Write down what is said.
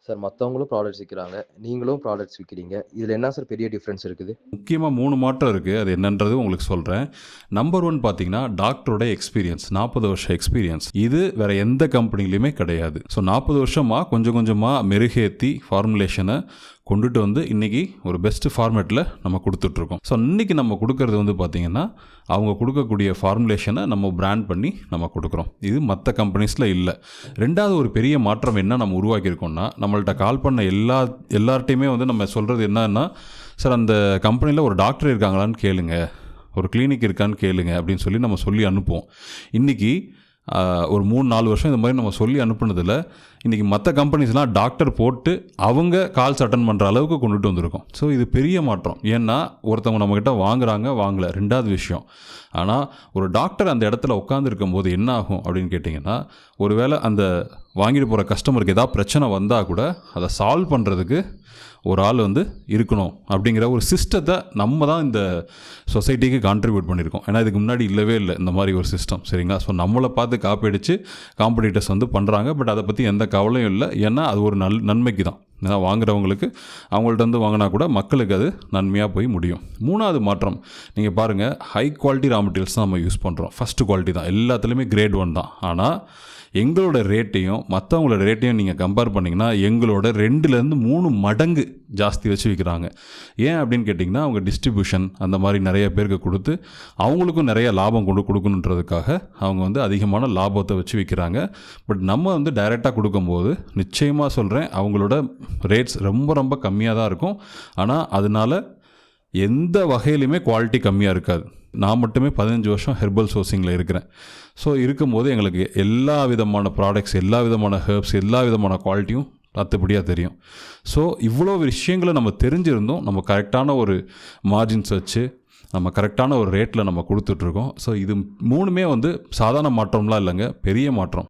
Sir மத்தவங்களும் products விக்கிறாங்க. நீங்களும் products விக்கிறீங்க. இதுல என்ன சார் பெரிய டிஃபரன்ஸ் இருக்குது? முக்கியமா 3 மாற்றம் இருக்குது. அது என்னன்றது உங்களுக்கு சொல்கிறேன். நம்பர் 1 பார்த்தீங்கன்னா, டாக்டரோட எக்ஸ்பீரியன்ஸ். 40 வருஷம் எக்ஸ்பீரியன்ஸ். இது வேறு எந்த கம்பெனிலையுமே கிடையாது. ஸோ 40 வருஷமாக கொஞ்சம் கொஞ்சமாக மெருகேற்றி ஃபார்முலேஷனை கொண்டுட்டு வந்து இன்றைக்கி ஒரு பெஸ்ட் ஃபார்மேட்டில் நம்ம கொடுத்துட்ருக்கோம். ஸோ இன்றைக்கி நம்ம கொடுக்கறது வந்து பார்த்திங்கன்னா, அவங்க கொடுக்கக்கூடிய ஃபார்முலேஷனை நம்ம பிராண்ட் பண்ணி நம்ம கொடுக்குறோம். இது மற்ற கம்பெனிஸில் இல்லை. ரெண்டாவது ஒரு பெரிய மாற்றம் என்ன நம்ம உருவாக்கியிருக்கோம்னா, நம்மள்ட்ட கால் பண்ண எல்லார்ட்டையுமே வந்து நம்ம சொல்கிறது என்னன்னா, சார் அந்த கம்பெனியில் ஒரு டாக்டர் இருக்காங்களான்னு கேளுங்க, ஒரு கிளினிக் இருக்கான்னு கேளுங்க அப்படின்னு சொல்லி அனுப்புவோம். இன்றைக்கி ஒரு 3-4 வருஷம் இந்த மாதிரி நம்ம சொல்லி அனுப்புனதில் இன்றைக்கி மற்ற கம்பெனிஸ்லாம் டாக்டர் போட்டு அவங்க கால்ஸ் அட்டன் பண்ணுற அளவுக்கு கொண்டுட்டு வந்திருக்கோம். ஸோ இது பெரிய மாற்றம். ஏன்னா ஒருத்தவங்க நம்மக்கிட்ட வாங்கலை. ரெண்டாவது விஷயம், ஆனால் ஒரு டாக்டர் அந்த இடத்துல உட்காந்துருக்கும் போது என்ன ஆகும் அப்படின்னு கேட்டிங்கன்னா, ஒருவேளை அந்த வாங்கிட்டு போகிற கஸ்டமருக்கு ஏதாவது பிரச்சனை வந்தால் கூட அதை சால்வ் பண்ணுறதுக்கு ஒரு ஆள் வந்து இருக்கணும் அப்படிங்கிற ஒரு சிஸ்டத்தை நம்ம தான் இந்த சொசைட்டிக்கு கான்ட்ரிபியூட் பண்ணியிருக்கோம். ஏன்னா இதுக்கு முன்னாடி இல்லவே இல்லை இந்த மாதிரி ஒரு சிஸ்டம், சரிங்களா? ஸோ நம்மளை பார்த்து காப்பி அடித்து காம்படிட்டர்ஸ் வந்து பண்ணுறாங்க. பட் அதை பற்றி எந்த கவலையும் இல்லை. ஏன்னா அது ஒரு நன்மைக்கு தான். ஏன்னா வாங்குறவங்களுக்கு அவங்கள்ட்ட வந்து வாங்கினா கூட மக்களுக்கு அது நன்மையாக போய் முடியும். 3வது மாற்றம் நீங்கள் பாருங்கள், ஹை குவாலிட்டி ரா மெட்டீரியல்ஸ் தான் நம்ம யூஸ் பண்ணுறோம். ஃபஸ்ட்டு குவாலிட்டி தான், எல்லாத்துலேயுமே கிரேட் 1 தான். ஆனால் எங்களோட ரேட்டையும் மற்றவங்களோட ரேட்டையும் நீங்கள் கம்பேர் பண்ணிங்கன்னா, எங்களோட 2-3 மடங்கு ஜாஸ்தி வச்சு விற்கிறாங்க. ஏன் அப்படின்னு கேட்டிங்கன்னா, அவங்க டிஸ்ட்ரிபியூஷன் அந்த மாதிரி நிறைய பேருக்கு கொடுத்து அவங்களுக்கும் நிறைய லாபம் கொடுக்கணுன்றதுக்காக அவங்க வந்து அதிகமான லாபத்தை வச்சு விற்கிறாங்க. பட் நம்ம வந்து டைரெக்டாக கொடுக்கும்போது நிச்சயமாக சொல்கிறேன், அவங்களோட ரேட்ஸ் ரொம்ப ரொம்ப கம்மியாக தான் இருக்கும். ஆனால் அதனால் எந்த வகையிலுமே குவாலிட்டி கம்மியாக இருக்காது. நான் மட்டுமே 15 வருஷம் ஹெர்பல் சோர்சிங்கில் இருக்கிறேன். ஸோ இருக்கும்போது எங்களுக்கு எல்லா விதமான ப்ராடக்ட்ஸ், எல்லா விதமான ஹெர்ப்ஸ், எல்லா விதமான குவாலிட்டியும் அத்துப்படியாக தெரியும். ஸோ இவ்வளோ விஷயங்களை நம்ம தெரிஞ்சிருந்தோம். நம்ம கரெக்டான ஒரு மார்ஜின்ஸ் வச்சு நம்ம கரெக்டான ஒரு ரேட்டில் நம்ம கொடுத்துட்ருக்கோம். ஸோ இது 3மே வந்து சாதாரண மாற்றம்லாம் இல்லைங்க, பெரிய மாற்றம்.